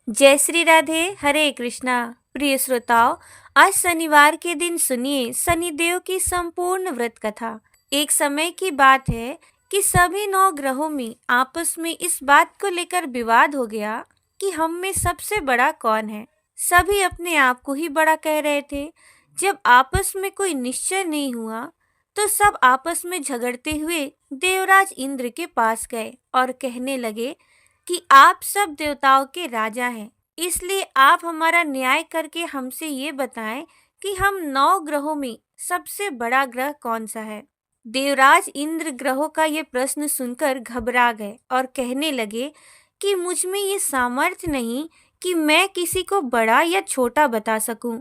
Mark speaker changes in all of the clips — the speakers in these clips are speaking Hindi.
Speaker 1: जय श्री राधे, हरे कृष्णा। प्रिय श्रोताओं, आज शनिवार के दिन सुनिए शनिदेव की संपूर्ण व्रत कथा। एक समय की बात है कि सभी 9 ग्रहों में आपस में इस बात को लेकर विवाद हो गया कि हम में सबसे बड़ा कौन है। सभी अपने आप को ही बड़ा कह रहे थे। जब आपस में कोई निश्चय नहीं हुआ, तो सब आपस में झगड़ते हुए देवराज इंद्र के पास गए और कहने लगे कि आप सब देवताओं के राजा हैं, इसलिए आप हमारा न्याय करके हमसे ये बताएं कि हम 9 ग्रहों में सबसे बड़ा ग्रह कौन सा है। देवराज इंद्र ग्रहों का ये प्रश्न सुनकर घबरा गए और कहने लगे कि मुझ में ये सामर्थ्य नहीं कि मैं किसी को बड़ा या छोटा बता सकूं।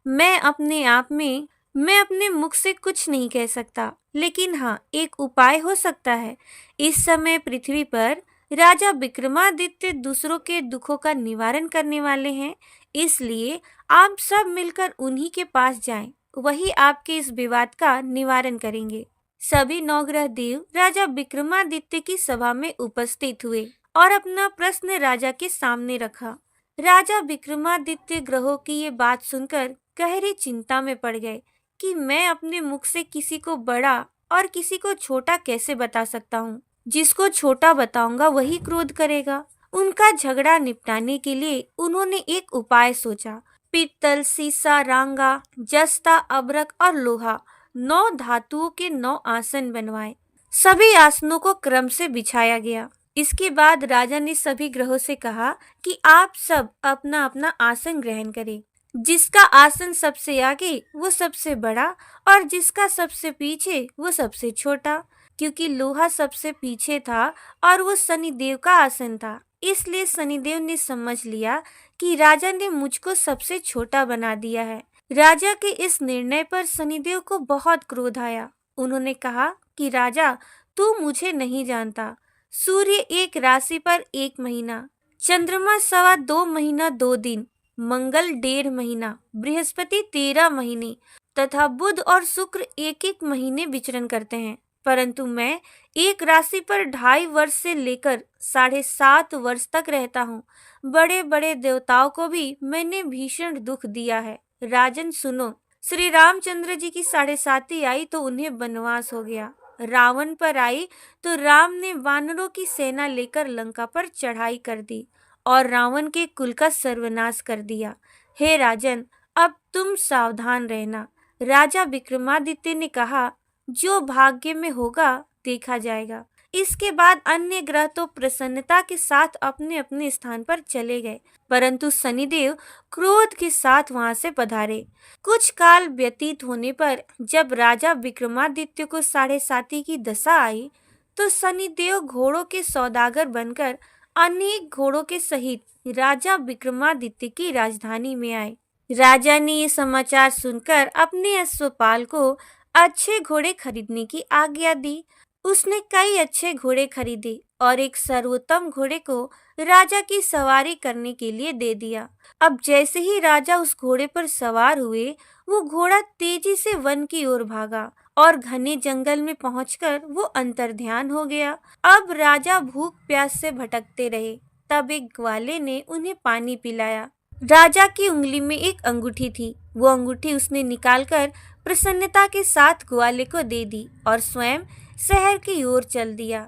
Speaker 1: मैं अपने मुख से कुछ नहीं कह सकता, लेकिन हाँ, एक उपाय हो सकता है। इस समय पृथ्वी पर राजा विक्रमादित्य दूसरों के दुखों का निवारण करने वाले हैं, इसलिए आप सब मिलकर उन्हीं के पास जाएं। वही आपके इस विवाद का निवारण करेंगे। सभी 9 ग्रह देव राजा विक्रमादित्य की सभा में उपस्थित हुए और अपना प्रश्न राजा के सामने रखा। राजा विक्रमादित्य ग्रहों की ये बात सुनकर गहरी चिंता में पड़ गए कि मैं अपने मुख से किसी को बड़ा और किसी को छोटा कैसे बता सकता हूँ। जिसको छोटा बताऊंगा वही क्रोध करेगा। उनका झगड़ा निपटाने के लिए उन्होंने एक उपाय सोचा। पीतल, सीसा, रांगा, जस्ता, अबरक और लोहा 9 धातुओं के 9 आसन बनवाए। सभी आसनों को क्रम से बिछाया गया। इसके बाद राजा ने सभी ग्रहों से कहा कि आप सब अपना अपना आसन ग्रहण करें। जिसका आसन सबसे आगे वो सबसे बड़ा और जिसका सबसे पीछे वो सबसे छोटा। क्योंकि लोहा सबसे पीछे था और वो शनिदेव का आसन था, इसलिए शनिदेव ने समझ लिया कि राजा ने मुझको सबसे छोटा बना दिया है। राजा के इस निर्णय पर शनिदेव को बहुत क्रोध आया। उन्होंने कहा कि राजा, तू मुझे नहीं जानता। सूर्य एक राशि पर 1 महीना, चंद्रमा 2.25 महीना 2 दिन, मंगल 1.5 महीना, बृहस्पति 13 महीने तथा बुध और शुक्र 1-1 महीने विचरण करते हैं। परंतु मैं एक राशि पर 2.5 वर्ष से लेकर 7.5 वर्ष तक रहता हूँ। बड़े बड़े देवताओं को भी मैंने भीषण दुख दिया है। राजन सुनो, श्री रामचंद्र जी की 7.5 आई तो उन्हें वनवास हो गया। रावण पर आई तो राम ने वानरों की सेना लेकर लंका पर चढ़ाई कर दी और रावण के कुल का सर्वनाश कर दिया। हे राजन, अब तुम सावधान रहना। राजा विक्रमादित्य ने कहा, जो भाग्य में होगा देखा जाएगा। इसके बाद अन्य ग्रह तो प्रसन्नता के साथ अपने अपने स्थान पर चले गए, परंतु शनिदेव क्रोध के साथ वहां से पधारे। कुछ काल व्यतीत होने पर जब राजा विक्रमादित्य को 7.5 की दशा आई, तो शनिदेव घोड़ों के सौदागर बनकर अनेक घोड़ों के सहित राजा विक्रमादित्य की राजधानी में आए। राजा ने ये समाचार सुनकर अपने अश्वपाल को अच्छे घोड़े खरीदने की आज्ञा दी। उसने कई अच्छे घोड़े खरीदे और एक सर्वोत्तम घोड़े को राजा की सवारी करने के लिए दे दिया। अब जैसे ही राजा उस घोड़े पर सवार हुए, वो घोड़ा तेजी से वन की ओर भागा और घने जंगल में पहुंचकर वो अंतर्ध्यान हो गया। अब राजा भूख प्यास से भटकते रहे। तब एक ग्वाले ने उन्हें पानी पिलाया। राजा की उंगली में एक अंगूठी थी। वो अंगूठी उसने निकालकर प्रसन्नता के साथ ग्वाले को दे दी और स्वयं शहर की ओर चल दिया।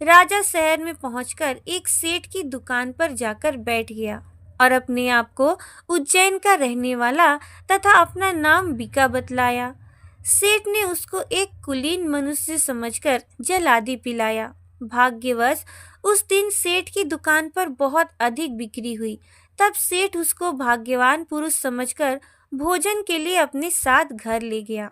Speaker 1: राजा शहर में पहुंचकर एक सेठ की दुकान पर जाकर बैठ गया और अपने आप को उज्जैन का रहने वाला तथा अपना नाम बीका बतलाया। सेठ ने उसको एक कुलीन मनुष्य समझकर जल आदि पिलाया। भाग्यवश उस दिन सेठ की दुकान पर बहुत अधिक बिक्री हुई। तब सेठ उसको भाग्यवान पुरुष समझकर भोजन के लिए अपने साथ घर ले गया।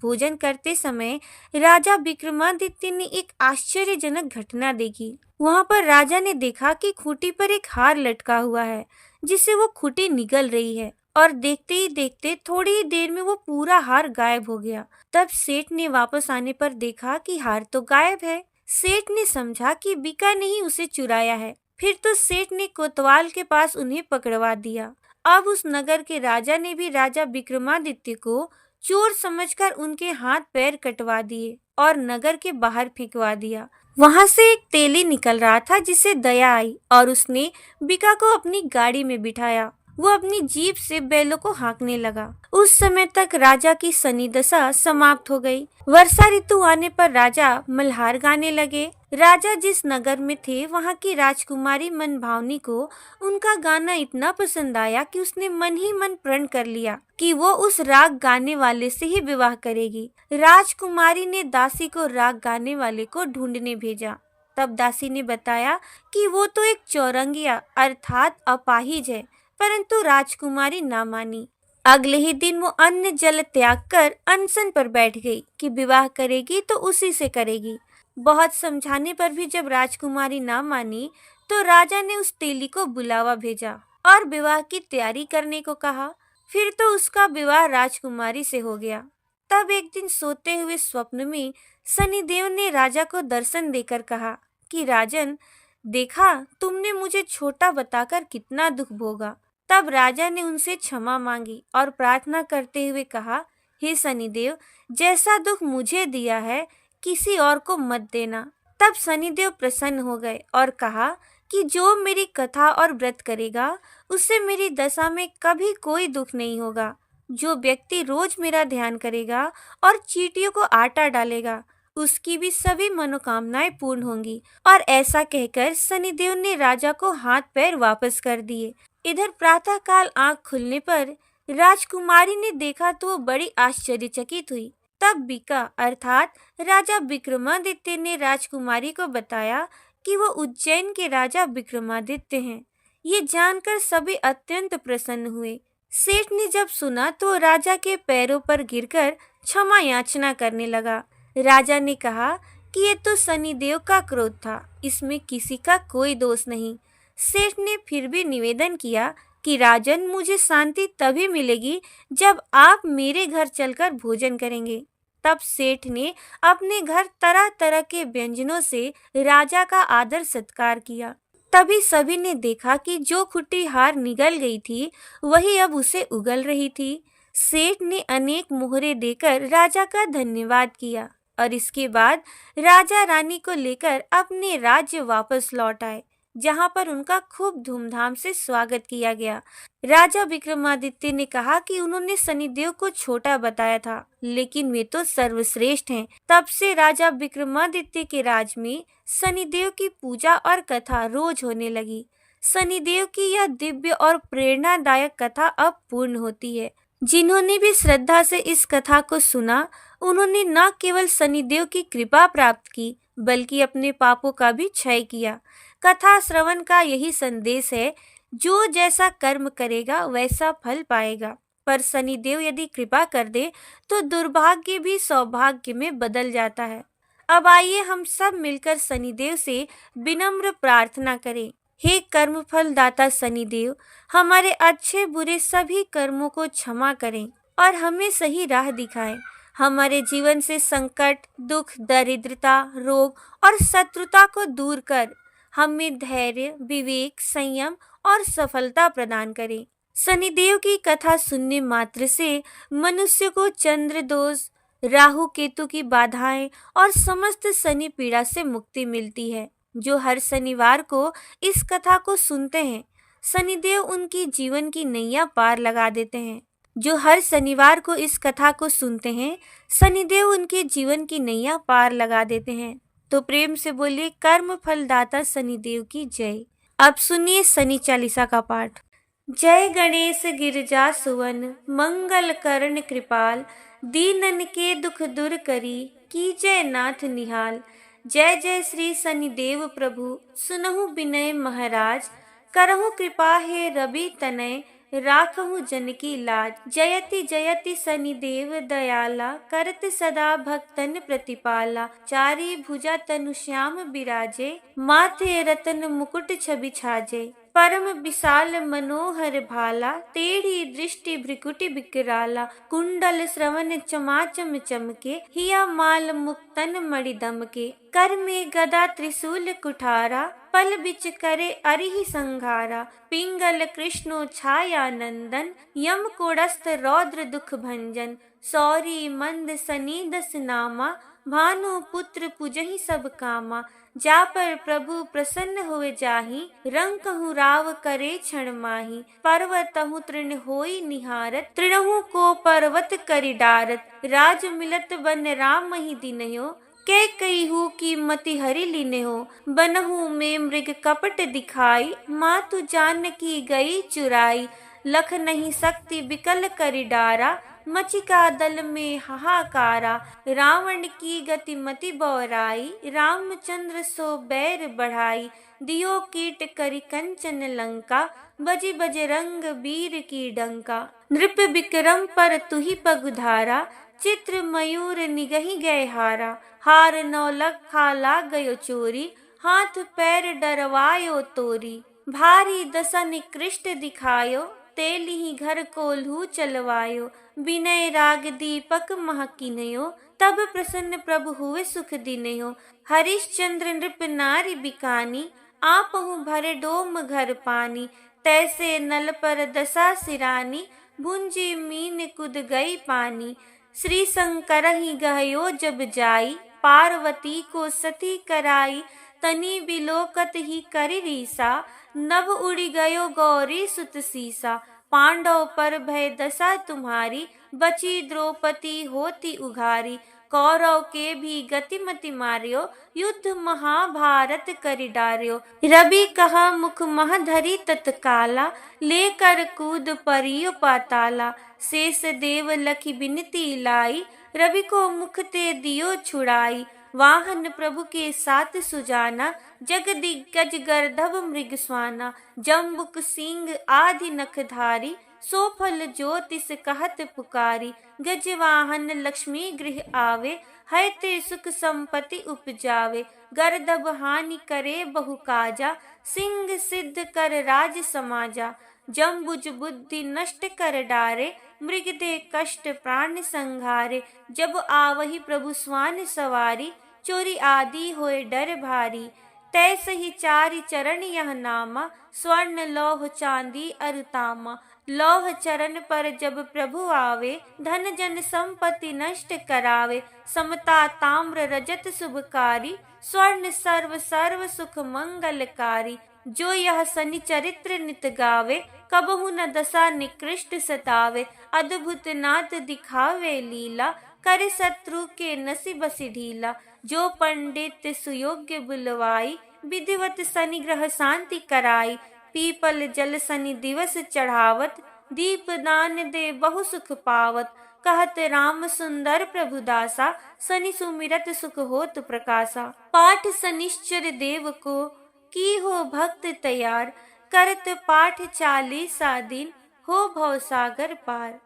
Speaker 1: भोजन करते समय राजा विक्रमादित्य ने एक आश्चर्यजनक घटना देखी। वहां पर राजा ने देखा कि खूंटी पर एक हार लटका हुआ है, जिससे वो खूंटी निगल रही है और देखते ही देखते थोड़ी ही देर में वो पूरा हार गायब हो गया। तब सेठ ने वापस आने पर देखा कि हार तो गायब है। सेठ ने समझा कि बीका ने ही उसे चुराया है। फिर तो सेठ ने कोतवाल के पास उन्हें पकड़वा दिया। अब उस नगर के राजा ने भी राजा विक्रमादित्य को चोर समझकर उनके हाथ पैर कटवा दिए और नगर के बाहर फेंकवा दिया। वहां से एक तेली निकल रहा था जिसे दया आई और उसने बीका को अपनी गाड़ी में बिठाया। वो अपनी जीप से बैलों को हाँकने लगा। उस समय तक राजा की शनि दशा समाप्त हो गई। वर्षा ऋतु आने पर राजा मल्हार गाने लगे। राजा जिस नगर में थे वहां की राजकुमारी मनभावनी को उनका गाना इतना पसंद आया कि उसने मन ही मन प्रण कर लिया कि वो उस राग गाने वाले से ही विवाह करेगी। राजकुमारी ने दासी को राग गाने वाले को ढूंढने भेजा। तब दासी ने बताया कि वो तो एक चौरंगिया अर्थात अपाहिज है, परंतु राजकुमारी ना मानी। अगले ही दिन वो अन्न जल त्याग कर अनशन पर बैठ गई कि विवाह करेगी तो उसी से करेगी। बहुत समझाने पर भी जब राजकुमारी ना मानी तो राजा ने उस तेली को बुलावा भेजा और विवाह की तैयारी करने को कहा। फिर तो उसका विवाह राजकुमारी से हो गया। तब एक दिन सोते हुए स्वप्न में शनिदेव ने राजा को दर्शन देकर कहा कि राजन, देखा तुमने मुझे छोटा बताकर कितना दुख भोगा। तब राजा ने उनसे क्षमा मांगी और प्रार्थना करते हुए कहा, हे शनिदेव, जैसा दुख मुझे दिया है किसी और को मत देना। तब शनिदेव प्रसन्न हो गए और कहा कि जो मेरी कथा और व्रत करेगा उससे मेरी दशा में कभी कोई दुख नहीं होगा। जो व्यक्ति रोज मेरा ध्यान करेगा और चींटियों को आटा डालेगा उसकी भी सभी मनोकामनाएं पूर्ण होंगी। और ऐसा कहकर शनिदेव ने राजा को हाथ पैर वापस कर दिए। इधर प्रातःकाल आंख खुलने पर राजकुमारी ने देखा तो वो बड़ी आश्चर्यचकित हुई। तब बीका अर्थात राजा विक्रमादित्य ने राजकुमारी को बताया कि वो उज्जैन के राजा विक्रमादित्य हैं। ये जानकर सभी अत्यंत प्रसन्न हुए। सेठ ने जब सुना तो राजा के पैरों पर गिरकर क्षमा याचना करने लगा। राजा ने कहा कि ये तो शनिदेव का क्रोध था, इसमें किसी का कोई दोष नहीं। सेठ ने फिर भी निवेदन किया कि राजन, मुझे शांति तभी मिलेगी जब आप मेरे घर चलकर भोजन करेंगे। तब सेठ ने अपने घर तरह तरह के व्यंजनों से राजा का आदर सत्कार किया। तभी सभी ने देखा कि जो खुटी हार निगल गई थी वही अब उसे उगल रही थी। सेठ ने अनेक मोहरे देकर राजा का धन्यवाद किया और इसके बाद राजा रानी को लेकर अपने राज्य वापस लौट आए, जहां पर उनका खूब धूमधाम से स्वागत किया गया। राजा विक्रमादित्य ने कहा कि उन्होंने शनिदेव को छोटा बताया था, लेकिन वे तो सर्वश्रेष्ठ हैं। तब से राजा विक्रमादित्य के राज में शनिदेव की पूजा और कथा रोज होने लगी। शनिदेव की यह दिव्य और प्रेरणादायक कथा अब पूर्ण होती है। जिन्होंने भी श्रद्धा से इस कथा को सुना, उन्होंने न केवल शनिदेव की कृपा प्राप्त की, बल्कि अपने पापों का भी क्षय किया। कथा श्रवण का यही संदेश है, जो जैसा कर्म करेगा वैसा फल पाएगा। पर शनिदेव यदि कृपा कर दे तो दुर्भाग्य भी सौभाग्य में बदल जाता है। अब आइए हम सब मिलकर शनिदेव से विनम्र प्रार्थना करें। हे कर्मफल दाता शनिदेव, हमारे अच्छे बुरे सभी कर्मों को क्षमा करें और हमें सही राह दिखाएं। हमारे जीवन से संकट, दुख, दरिद्रता, रोग और शत्रुता को दूर कर हमें धैर्य, विवेक, संयम और सफलता प्रदान करें। शनिदेव की कथा सुनने मात्र से मनुष्य को चंद्र दोष, राहु केतु की बाधाएं और समस्त शनि पीड़ा से मुक्ति मिलती है। जो हर शनिवार को इस कथा को सुनते हैं, शनिदेव उनकी जीवन की नैया पार लगा देते हैं। जो हर शनिवार को इस कथा को सुनते हैं, शनिदेव उनके जीवन की नैया पार लगा देते हैं। तो प्रेम से बोलिए, कर्म फल दाता शनिदेव की जय। अब सुनिए शनि चालीसा का पाठ। जय गणेश गिरजा सुवन, मंगल करण कृपाल, दीनन के दुख दूर करी, की जय नाथ निहाल। जय जय श्री शनिदेव प्रभु, सुनहु विनय महाराज, करहु कृपा हे रवि तनय, राखहु जन की लाज। जयति जयति शनिदेव दयाला, करत सदा भक्तन प्रतिपाला। चारि भुजा तनु श्याम विराजे, माथे रतन मुकुट छवि छाजे। परम विशाल मनोहर भाला, टेढ़ी दृष्टि भ्रिकुटि विकराला। कुंडल श्रवण चमाचम चमके, हिया माल मुक्तन मणि दमके। कर में गदा त्रिशूल कुठारा, पल बिच करे अरिहि संघारा। पिंगल कृष्णो छाया नंदन, यम कोड़स्थ रौद्र दुख भंजन। सौरी मंद शनि दस नामा, भानु पुत्र पुजहि सब कामा, जा पर प्रभु प्रसन्न हुए जाहि, रंग कहूँ राव करे क्षण माही, पर्वतहु तृण होई निहारत, तृणहु को पर्वत करि डारत, राज मिलत बन राम ही दिनयो, के कईहू की मति हरि लीने हो, बनहु में मृग कपट दिखाई, मातु जानकी गई चुराई, लख नहीं सकती बिकल करि डारा, मचिका दल में हाहाकारा, रावण की गति मति बौराई, रामचंद्र सो बैर बढ़ाई, दियो कीट करि कंचन लंका, बजि बजरंग वीर की डंका, नृप विक्रम पर तुहि पगुधारा, चित्र मयूर निगहि गए हारा, हार नौ लखा लाग गयो चोरी, हाथ पैर डरवायो तोरी, भारी दशा निकृष्ट दिखायो, तेली ही घर कोल्हू चलवायो, विनय राग दीपक महकिनयो, तब प्रसन्न प्रभु हुए सुख दिनयो, हरिश्चंद्र नृप नारी बिकानी, आपहु भरे डोम घर पानी, तैसे नल पर दशा सिरानी, भुंजी मीन कुद गई पानी, श्री शंकर ही गहयो जब जाई, पार्वती को सती कराई, तनी बिलोकत ही करि रीसा, नभ उड़ी गयो गौरी सुत सीसा, पांडव पर भय दशा तुम्हारी, बची द्रौपदी होती उघारी, कौरव के भी गति मति मारियो, युद्ध महाभारत करि डारियो, रवि कहा मुख मह धरी तत्काला, लेकर कूद परियो पाताला, शेष देव लखी बिनती लाई, रवि को मुख ते दियो छुड़ाई, वाहन प्रभु के साथ सुजाना, जगदिग्गज गर्दभ मृग स्वाना, जम्बुक सिंह आदि नखधारी, सो फल ज्योतिष कहत पुकारी, गजवाहन लक्ष्मी गृह आवे, है ते सुख संपत्ति उपजावे, गर्दभ हानि करे बहु काजा, सिंह सिद्ध कर राज समाजा, जम्बुज बुद्धि नष्ट कर डारे, मृग दे कष्ट प्राण संघारे, जब आवहि प्रभु स्वान सवारी, चोरी आदि होए डर भारी, तैसे ही चारि चरण यह नामा, स्वर्ण लौह चांदी अरुतामा, लौह चरण पर जब प्रभु आवे, धन जन संपत्ति नष्ट करावे, समता ताम्र रजत शुभकारी, स्वर्ण सर्व सर्व सुख मंगलकारी, जो यह शनि चरित्र नित गावे, कबहु न दशा निकृष्ट सतावे, अद्भुत नाथ दिखावे लीला, कर शत्रु के नसी बसी ढीला, जो पंडित सुयोग्य बुलवाई, विधिवत शनि ग्रह शांति कराई, पीपल जल शनि दिवस चढ़ावत, दीप दान दे बहु सुख पावत, कहत राम सुंदर प्रभु दासा, शनि सुमिरत सुख होत प्रकाशा, पाठ शनिश्चर देव को की हो भक्त तैयार, करत पाठ 40 दिन, हो भव सागर पार।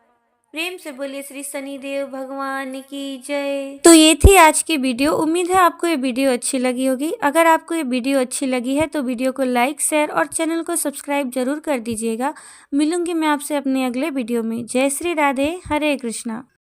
Speaker 1: प्रेम से बोलिए श्री शनिदेव भगवान की जय। तो ये थी आज की वीडियो। उम्मीद है आपको ये वीडियो अच्छी लगी होगी। अगर आपको ये वीडियो अच्छी लगी है तो वीडियो को लाइक, शेयर और चैनल को सब्सक्राइब जरूर कर दीजिएगा। मिलूंगी मैं आपसे अपने अगले वीडियो में। जय श्री राधे, हरे कृष्णा।